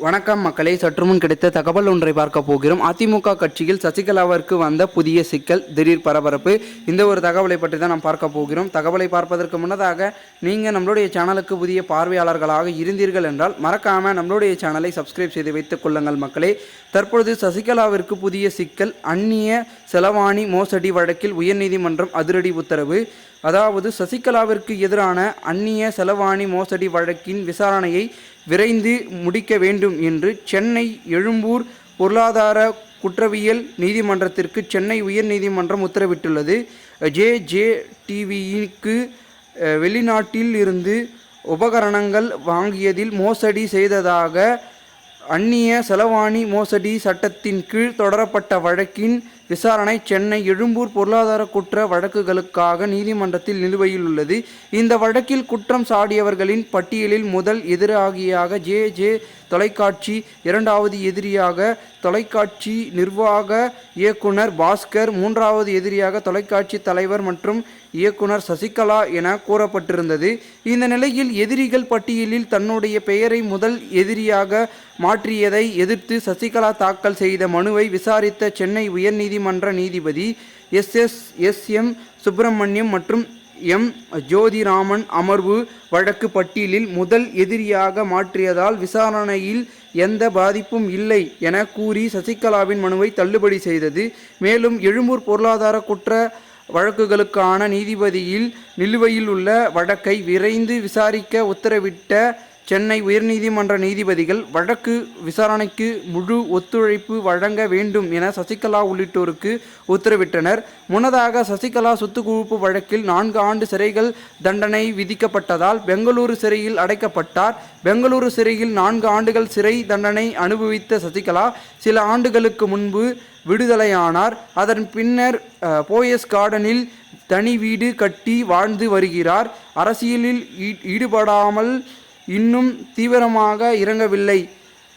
வணக்கம் மக்களே, சற்றுமுன் கிடைத்த தகவல் ஒன்றை பார்க்க போகிறோம். அதிமுக கட்சியில் சசிகலாவிற்கு வந்த புதிய சிக்கல், திடீர் பரபரப்பு. இந்த ஒரு தகவலை பற்றி தான் நாம் பார்க்க போகிறோம். தகவலை பார்ப்பதற்கு முன்னதாக நீங்கள் நம்மளுடைய சேனலுக்கு புதிய பார்வையாளர்களாக இருந்தீர்கள் என்றால் மறக்காமல் நம்மளுடைய சேனலை சப்ஸ்கிரைப் செய்து வைத்துக் கொள்ளுங்கள் மக்களே. தற்பொழுது சசிகலாவிற்கு புதிய சிக்கல், அந்நிய செலவாணி மோசடி வழக்கில் உயர்நீதிமன்றம் அதிரடி உத்தரவு. அதாவது சசிகலாவிற்கு எதிரான அந்நிய செலவாணி மோசடி வழக்கின் விசாரணையை விரைந்து முடிக்க வேண்டும் என்று சென்னை எழும்பூர் பொருளாதார குற்றவியல் நீதிமன்றத்திற்கு சென்னை உயர்நீதிமன்றம் உத்தரவிட்டுள்ளது. ஜேஜேடிவிக்கு வெளிநாட்டில் இருந்து உபகரணங்கள் வாங்கியதில் மோசடி செய்ததாக அந்நிய செலவாணி மோசடி சட்டத்தின் கீழ் தொடரப்பட்ட வழக்கின் விசாரணை சென்னை எழும்பூர் பொருளாதார குற்ற வழக்குகளுக்காக நீதிமன்றத்தில் நிலுவையில் உள்ளது. இந்த வழக்கில் குற்றம் சாடியவர்களின் பட்டியலில் முதல் எதிராகியாக ஜே தொலைக்காட்சி, இரண்டாவது எதிரியாக தொலைக்காட்சி நிர்வாக இயக்குனர் பாஸ்கர், மூன்றாவது எதிரியாக தொலைக்காட்சி தலைவர் மற்றும் இயக்குனர் சசிகலா என கூறப்பட்டிருந்தது. இந்த நிலையில் எதிரிகள் பட்டியலில் தன்னுடைய பெயரை முதல் எதிரியாக மாற்றியதை எதிர்த்து சசிகலா தாக்கல் செய்த மனுவை விசாரித்த சென்னை உயர்நீதிமன்ற நீதிபதி எம் சுப்பிரமணியம் மற்றும் எம் ஜோதிராமன் அமர்வு வழக்கு பட்டியலில் முதல் எதிரியாக மாற்றியதால் விசாரணையில் எந்த பாதிப்பும் இல்லை என கூறி சசிகலாவின் மனுவை தள்ளுபடி செய்தது. மேலும் எழும்பூர் பொருளாதார குற்ற வழக்குகளுக்கான நீதிபதியில் நிலுவையில் உள்ள வழக்கை விரைந்து விசாரிக்க உத்தரவிட்ட சென்னை உயர்நீதிமன்ற நீதிபதிகள் வழக்கு விசாரணைக்கு முழு ஒத்துழைப்பு வழங்க வேண்டும் என சசிகலா உள்ளிட்டோருக்கு உத்தரவிட்டனர். முன்னதாக சசிகலா சொத்து குவிப்பு வழக்கில் 4 ஆண்டு சிறைகள் தண்டனை விதிக்கப்பட்டதால் பெங்களூரு சிறையில் அடைக்கப்பட்டார். பெங்களூரு சிறையில் 4 ஆண்டுகள் சிறை தண்டனை அனுபவித்த சசிகலா சில ஆண்டுகளுக்கு முன்பு விடுதலையானார். அதன் பின்னர் போயஸ் கார்டனில் தனி வீடு கட்டி வாழ்ந்து வருகிறார். அரசியலில் ஈடுபடாமல் இன்னும்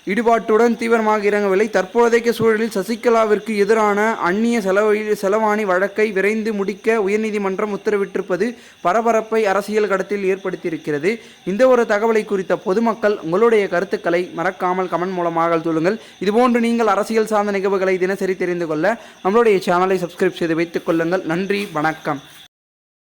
ஈடுபாட்டுடன் தீவிரமாக இறங்கவில்லை. தற்போதைய சூழலில் சசிகலாவிற்கு எதிரான அந்நிய செலவாணி வழக்கை விரைந்து முடிக்க உயர்நீதிமன்றம் உத்தரவிட்டிருப்பது பரபரப்பை அரசியல் களத்தில் ஏற்படுத்தியிருக்கிறது. இந்த ஒரு தகவலை குறித்த பொதுமக்கள் உங்களுடைய கருத்துக்களை மறக்காமல் கமெண்ட் மூலமாக சொல்லுங்கள். இதுபோன்று நீங்கள் அரசியல் சார்ந்த நிகழ்வுகளை தினசரி தெரிந்து கொள்ள நம்மளுடைய சேனலை சப்ஸ்கிரைப் செய்து வைத்துக் கொள்ளுங்கள். நன்றி, வணக்கம்.